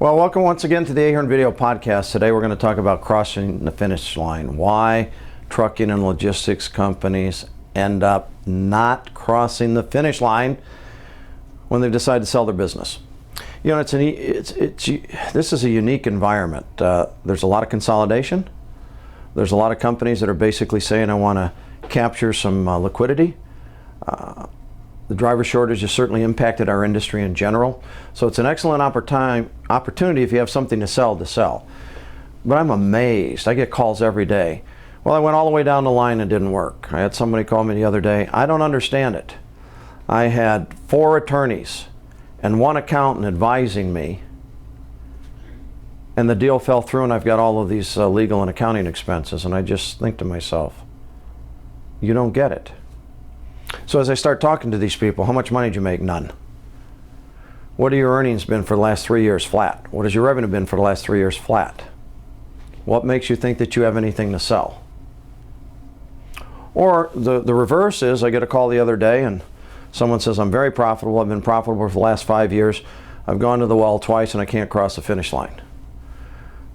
Well, welcome once again to the Ahern Video Podcast. Today we're going to talk about crossing the finish line. Why trucking and logistics companies end up not crossing the finish line when they decide to sell their business. You know, this is a unique environment. There's a lot of consolidation. There's a lot of companies that are basically saying, I want to capture some liquidity. The driver shortage has certainly impacted our industry in general. So it's an excellent opportunity if you have something to sell. But I'm amazed. I get calls every day. Well, I went all the way down the line and it didn't work. I had somebody call me the other day. I don't understand it. I had 4 attorneys and 1 accountant advising me, and the deal fell through, and I've got all of these legal and accounting expenses. And I just think to myself, you don't get it. So as I start talking to these people, how much money did you make? None. What have your earnings been for the last 3 years? Flat. What has your revenue been for the last 3 years? Flat. What makes you think that you have anything to sell? Or the reverse is, I get a call the other day and someone says, I'm very profitable. I've been profitable for the last 5 years. I've gone to the well twice and I can't cross the finish line.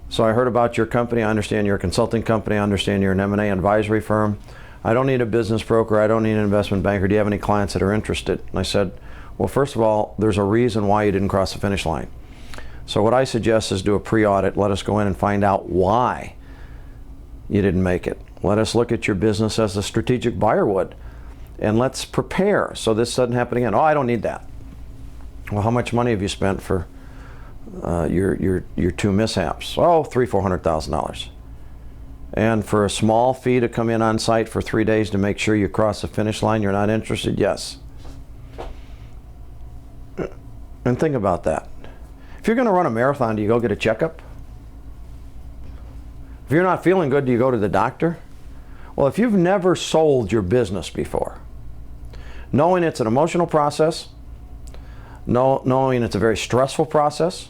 So I heard about your company. I understand you're a consulting company. I understand you're an M&A advisory firm. I don't need a business broker. I don't need an investment banker. Do you have any clients that are interested? And I said, well, first of all, there's a reason why you didn't cross the finish line. So what I suggest is do a pre-audit. Let us go in and find out why you didn't make it. Let us look at your business as a strategic buyer would, and let's prepare so this doesn't happen again. Oh, I don't need that. Well, how much money have you spent for your 2 mishaps? Oh, $300,000-$400,000. And for a small fee to come in on site for 3 days to make sure you cross the finish line, you're not interested? Yes. And think about that. If you're going to run a marathon, do you go get a checkup? If you're not feeling good, do you go to the doctor? Well, if you've never sold your business before, knowing it's an emotional process, knowing it's a very stressful process,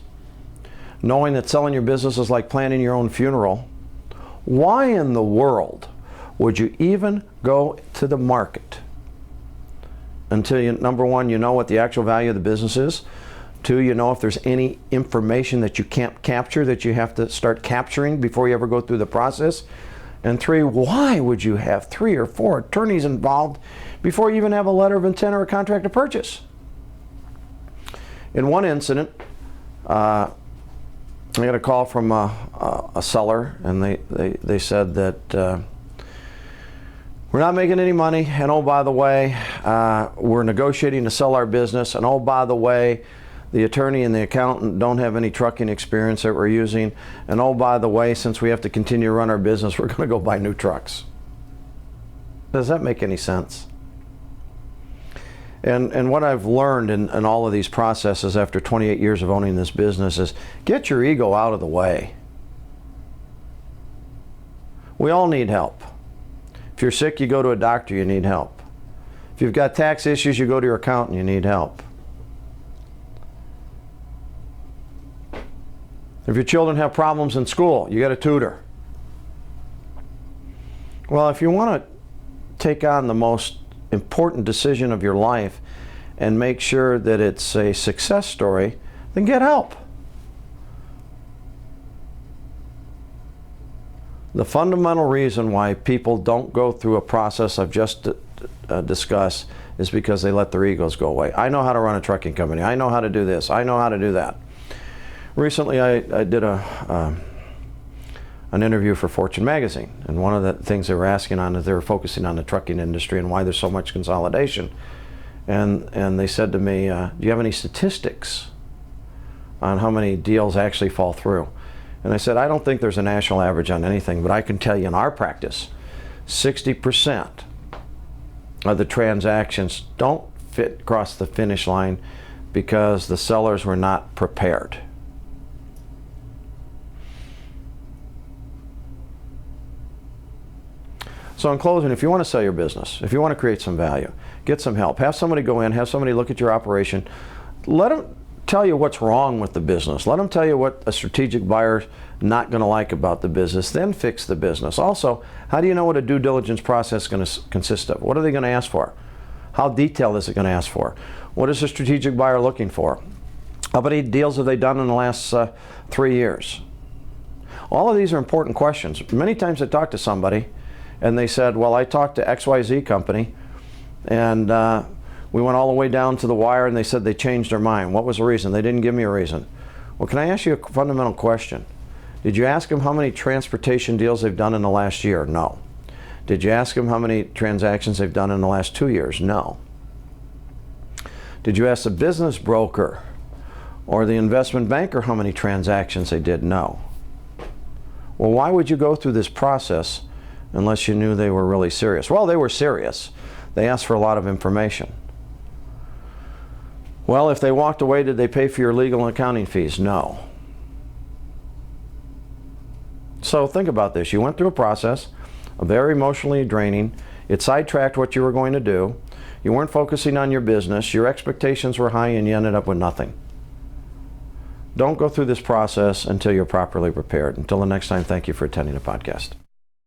knowing that selling your business is like planning your own funeral, why in the world would you even go to the market until you, number one, you know what the actual value of the business is? 2, you know if there's any information that you can't capture that you have to start capturing before you ever go through the process? And 3, why would you have 3 or 4 attorneys involved before you even have a letter of intent or a contract to purchase? In one incident, I got a call from a seller, and they said that we're not making any money, and oh, by the way, we're negotiating to sell our business, and oh, by the way, the attorney and the accountant don't have any trucking experience that we're using, and oh, by the way, since we have to continue to run our business, we're going to go buy new trucks. Does that make any sense? And what I've learned in all of these processes after 28 years of owning this business is get your ego out of the way. We all need help. If you're sick, you go to a doctor, you need help. If you've got tax issues, you go to your accountant, you need help. If your children have problems in school, you got a tutor. Well, if you want to take on the most important decision of your life and make sure that it's a success story, then get help. The fundamental reason why people don't go through a process I've just discussed is because they let their egos go away. I know how to run a trucking company. I know how to do this. I know how to do that. Recently, I did an interview for Fortune magazine, and one of the things they were asking on is they were focusing on the trucking industry and why there's so much consolidation. And they said to me, do you have any statistics on how many deals actually fall through? And I said, I don't think there's a national average on anything, but I can tell you in our practice, 60% of the transactions don't cross the finish line because the sellers were not prepared. So in closing, if you want to sell your business, if you want to create some value, get some help. Have somebody go in, have somebody look at your operation. Let them tell you what's wrong with the business. Let them tell you what a strategic buyer's not going to like about the business. Then fix the business. Also, how do you know what a due diligence process is going to consist of? What are they going to ask for? How detailed is it going to ask for? What is a strategic buyer looking for? How many deals have they done in the last 3 years? All of these are important questions. Many times I talk to somebody and they said, well, I talked to XYZ company and we went all the way down to the wire and they said they changed their mind. What was the reason? They didn't give me a reason. Well, can I ask you a fundamental question? Did you ask them how many transportation deals they've done in the last year? No. Did you ask them how many transactions they've done in the last 2 years? No. Did you ask the business broker or the investment banker how many transactions they did? No. Well, why would you go through this process unless you knew they were really serious? Well, they were serious. They asked for a lot of information. Well, if they walked away, did they pay for your legal and accounting fees? No. So think about this. You went through a process, very emotionally draining. It sidetracked what you were going to do. You weren't focusing on your business. Your expectations were high and you ended up with nothing. Don't go through this process until you're properly prepared. Until the next time, thank you for attending the podcast.